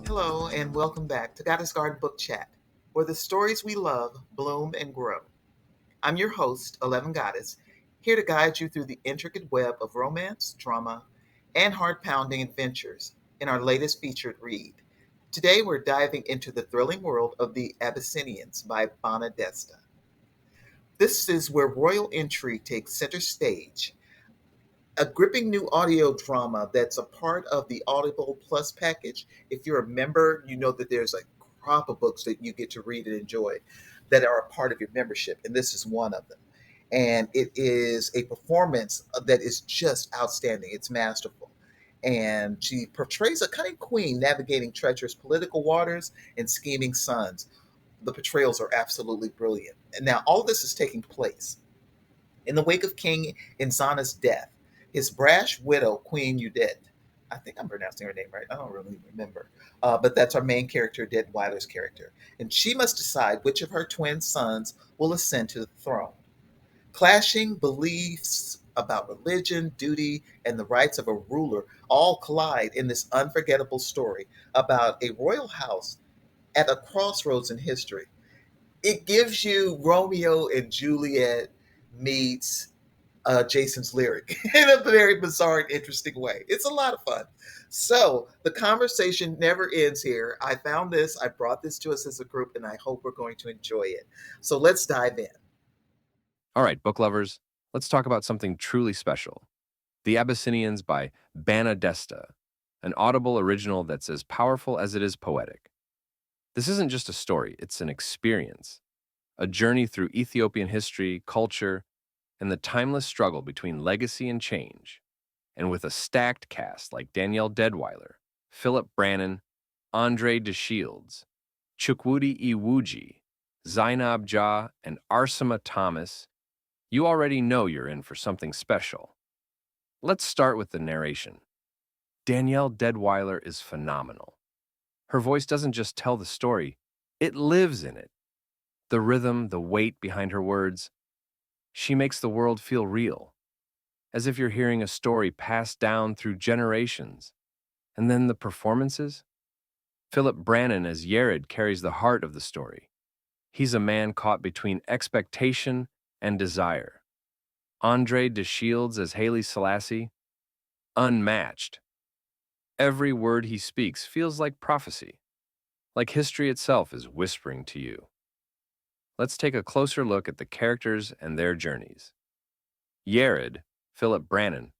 Hello, and welcome back to Goddess Garden Book Chat, where the stories we love bloom and grow. I'm your host, 11 Goddess, here to guide you through the intricate web of romance, drama, and heart pounding adventures in our latest featured read. Today, we're diving into the thrilling world of the Abyssinians by Banna Desta. This is where royal intrigue takes center stage, a gripping new audio drama that's a part of the Audible Plus package. If you're a member, you know that there's a crop of books that you get to read and enjoy that are a part of your membership, and this is one of them. And it is a performance that is just outstanding. It's masterful. And she portrays a cunning queen navigating treacherous political waters and scheming sons. The portrayals are absolutely brilliant. And now all of this is taking place in the wake of King Ezana's death. His brash widow, Queen Yodit, I think I'm pronouncing her name right. I don't really remember. But that's our main character, Deadwyler's character. And she must decide which of her twin sons will ascend to the throne. Clashing beliefs about religion, duty, and the rights of a ruler all collide in this unforgettable story about a royal house at a crossroads in history. It gives you Romeo and Juliet meets Jason's lyric in a very bizarre and interesting way. It's a lot of fun. So the conversation never ends here. I found this, I brought this to us as a group, and I hope we're going to enjoy it. So let's dive in. All right, book lovers, let's talk about something truly special. The Abyssinians by Banna Desta, an Audible original that's as powerful as it is poetic. This isn't just a story, it's an experience, a journey through Ethiopian history, culture, and the timeless struggle between legacy and change. And with a stacked cast like Danielle Deadwyler, Phillip Brannon, André de Shields, Chukwudi Iwuji, Zainab, and Arsema Thomas, you already know you're in for something special. Let's start with the narration. Danielle Deadwyler is phenomenal. Her voice doesn't just tell the story, it lives in it. The rhythm, the weight behind her words, she makes the world feel real, as if you're hearing a story passed down through generations. And then the performances? Phillip Brannon as Yared carries the heart of the story. He's a man caught between expectation and desire. André de Shields as Haile Selassie? Unmatched. Every word he speaks feels like prophecy, like history itself is whispering to you. Let's take a closer look at the characters and their journeys. Yared, Phillip Brannon,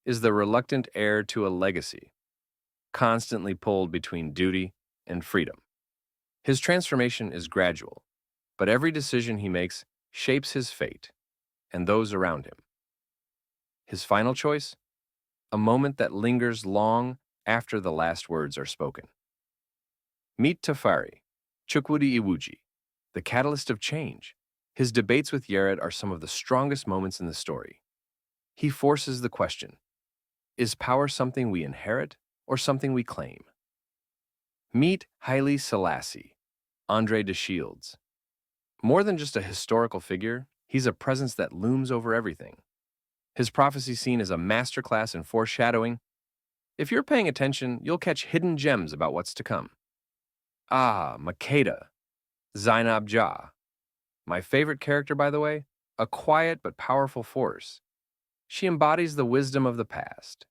is the reluctant heir to a legacy, constantly pulled between duty and freedom. His transformation is gradual, but every decision he makes shapes his fate and those around him. His final choice? A moment that lingers long after the last words are spoken. Meet Tafari, Chukwudi Iwuji, the catalyst of change. His debates with Yared are some of the strongest moments in the story. He forces the question, is power something we inherit or something we claim? Meet Haile Selassie, André de Shields. More than just a historical figure, he's a presence that looms over everything. His prophecy scene is a masterclass in foreshadowing. If you're paying attention, you'll catch hidden gems about what's to come. Makeda, Zainab. My favorite character, by the way, a quiet but powerful force. She embodies the wisdom of the past.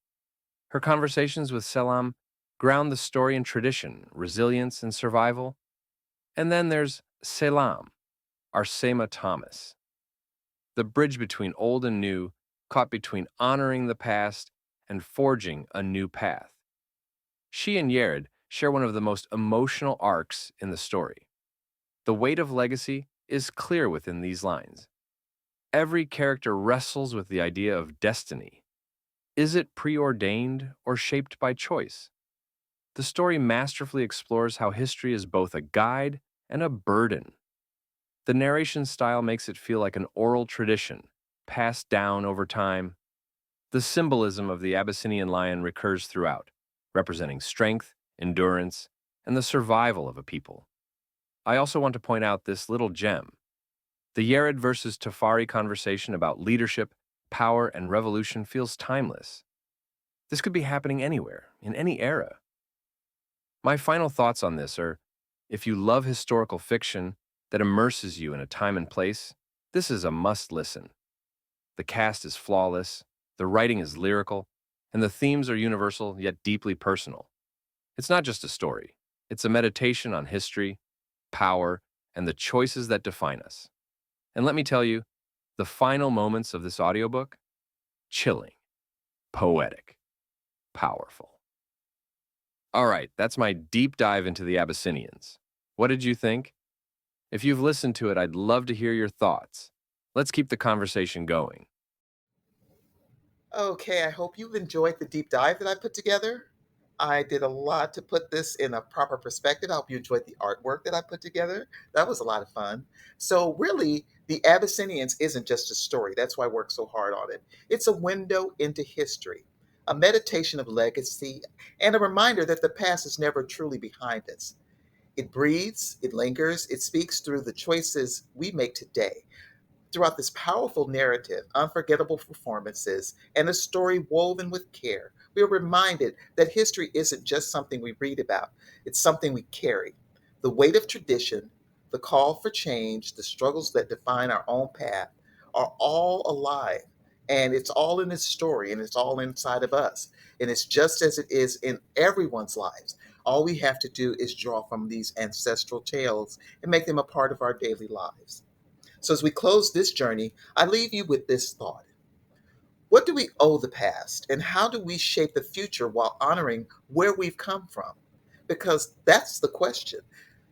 Her conversations with Selam ground the story in tradition, resilience, and survival. And then there's Selam, Arsema Thomas, the bridge between old and new, caught between honoring the past and forging a new path. She and Yared share one of the most emotional arcs in the story. The weight of legacy is clear within these lines. Every character wrestles with the idea of destiny. Is it preordained or shaped by choice? The story masterfully explores how history is both a guide and a burden. The narration style makes it feel like an oral tradition, passed down over time. The symbolism of the Abyssinian lion recurs throughout, representing strength, endurance, and the survival of a people. I also want to point out this little gem. The Yared versus Tafari conversation about leadership, power, and revolution feels timeless. This could be happening anywhere, in any era. My final thoughts on this are if you love historical fiction that immerses you in a time and place, this is a must listen. The cast is flawless, the writing is lyrical, and the themes are universal yet deeply personal. It's not just a story, it's a meditation on history, power, and the choices that define us. And let me tell you, the final moments of this audiobook, chilling, poetic, powerful. All right, that's my deep dive into the Abyssinians. What did you think? If you've listened to it, I'd love to hear your thoughts. Let's keep the conversation going. Okay, I hope you've enjoyed the deep dive that I put together. I did a lot to put this in a proper perspective. I hope you enjoyed the artwork that I put together. That was a lot of fun. So, really, the Abyssinians isn't just a story. That's why I worked so hard on it. It's a window into history, a meditation of legacy, and a reminder that the past is never truly behind us. It breathes, it lingers, it speaks through the choices we make today. Throughout this powerful narrative, unforgettable performances, and a story woven with care, we are reminded that history isn't just something we read about, it's something we carry. The weight of tradition, the call for change, the struggles that define our own path are all alive. And it's all in this story, and it's all inside of us. And it's just as it is in everyone's lives. All we have to do is draw from these ancestral tales and make them a part of our daily lives. So, as we close this journey, I leave you with this thought. What do we owe the past, and how do we shape the future while honoring where we've come from? Because that's the question.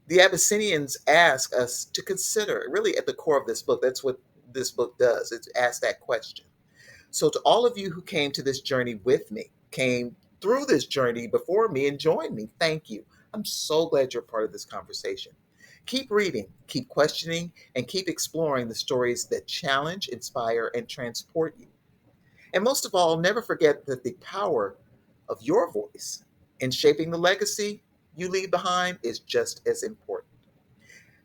The Abyssinians ask us to consider, really at the core of this book, that's what this book does, it asks that question. So, to all of you who came to this journey with me, came through this journey before me, and joined me, thank you. I'm so glad you're part of this conversation. Keep reading, keep questioning, and keep exploring the stories that challenge, inspire, and transport you. And most of all, never forget that the power of your voice in shaping the legacy you leave behind is just as important.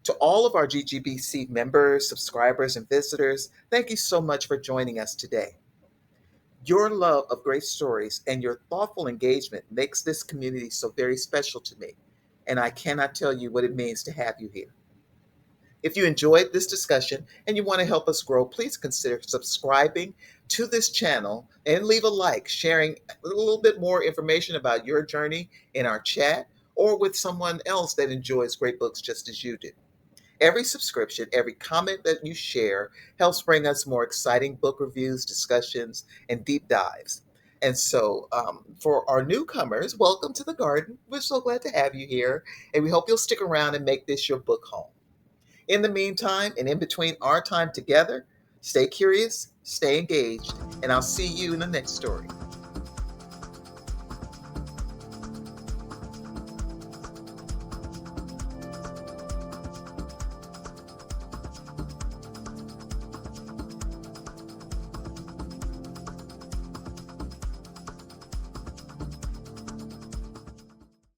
To all of our GGBC members, subscribers, and visitors, thank you so much for joining us today. Your love of great stories and your thoughtful engagement makes this community so very special to me, and I cannot tell you what it means to have you here. If you enjoyed this discussion and you want to help us grow, please consider subscribing to this channel and leave a like, sharing a little bit more information about your journey in our chat or with someone else that enjoys great books just as you do. Every subscription, every comment that you share helps bring us more exciting book reviews, discussions, and deep dives. And so, for our newcomers, welcome to the garden. We're so glad to have you here, and we hope you'll stick around and make this your book home. In the meantime, and in between our time together, stay curious, stay engaged, and I'll see you in the next story.